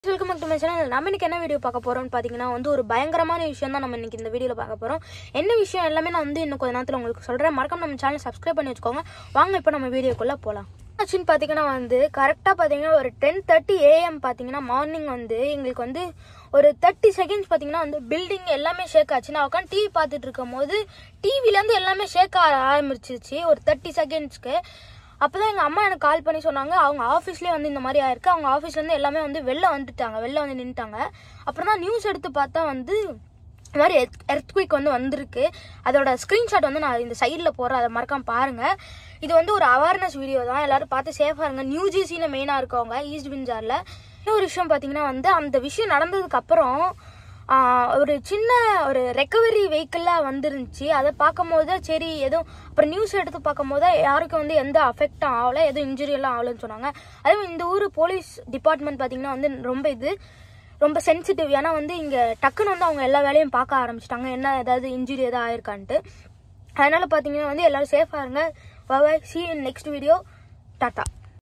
Welcome back to my channel. நம்ம இன்னைக்கு என்ன வீடியோ பார்க்க போறோம்னு பாத்தீங்கன்னா ஒரு பயங்கரமான விஷயம் தான் நம்ம இன்னைக்கு இந்த வீடியோல பார்க்க போறோம். என்ன விஷயம் எல்லாமே நான் இன்னும் கொஞ்ச நேரத்துல உங்களுக்கு சொல்றேன். மறக்காம நம்ம சேனல் சப்ஸ்கிரைப் பண்ணி வச்சுக்கோங்க. வாங்க இப்போ நம்ம வீடியோக்குள்ள போலாம். ஆச்சுன்னு பாத்தீங்கன்னா கரெக்டா பாத்தீங்கன்னா ஒரு 10:30 AM பாத்தீங்கன்னா மார்னிங் எங்களுக்கு ஒரு 30 செகண்ட்ஸ் பாத்தீங்கன்னா பில்டிங் எல்லாமே ஷேக் ஆச்சு. நான் உட்காந்து டிவி பார்த்துட்டு இருக்கும் போது டிவில இருந்து எல்லாமே ஷேக் ஆரம்பிச்சிருச்சு ஒரு 30 செகண்ட்ஸ்க்கு. அப்போதான் எங்கள் அம்மா எனக்கு கால் பண்ணி சொன்னாங்க, அவங்க ஆஃபீஸ்லேயே இந்த மாதிரி ஆயிருக்கு. அவங்க ஆஃபீஸ்லேருந்து எல்லாமே வெளில வந்து நின்றுட்டாங்க. அப்புறம் தான் நியூஸ் எடுத்து பார்த்தா இந்த மாதிரி எர்த்குயிக் வந்திருக்கு. அதோட ஸ்க்ரீன்ஷாட் நான் இந்த சைடில் போகிறேன், அதை மறக்காம பாருங்கள். இது ஒரு அவேர்னஸ் வீடியோ தான், எல்லாரும் பார்த்து சேஃபாக இருங்க. நியூ ஜிசியில் மெயினாக இருக்கவங்க ஈஸ்ட் பிஞ்சாரில். இன்னொரு விஷயம் பார்த்தீங்கன்னா அந்த விஷயம் நடந்ததுக்கப்புறம் ஒரு சின்ன ஒரு ரெக்கவரி வெஹிக்கிளாக வந்துருந்துச்சு. அதை பார்க்கும் போது சரி எதுவும் அப்புறம் நியூஸ் எடுத்து பார்க்கும் போது யாருக்கும் எந்த அஃபெக்டும் ஆகலை, எதுவும் இன்ஜுரி எல்லாம் ஆகலன்னு சொன்னாங்க. அதே இந்த ஊர் போலீஸ் டிபார்ட்மெண்ட் பார்த்தீங்கன்னா ரொம்ப சென்சிட்டிவ். ஏன்னா இங்கே டக்குன்னு அவங்க எல்லா வேலையும் பார்க்க ஆரம்பிச்சிட்டாங்க, என்ன ஏதாவது இன்ஜுரி எதாவது ஆயிருக்கான்ட்டு. அதனால பார்த்தீங்கன்னா எல்லாரும் சேஃபாக இருங்க. பாய், see you in next video. Tata.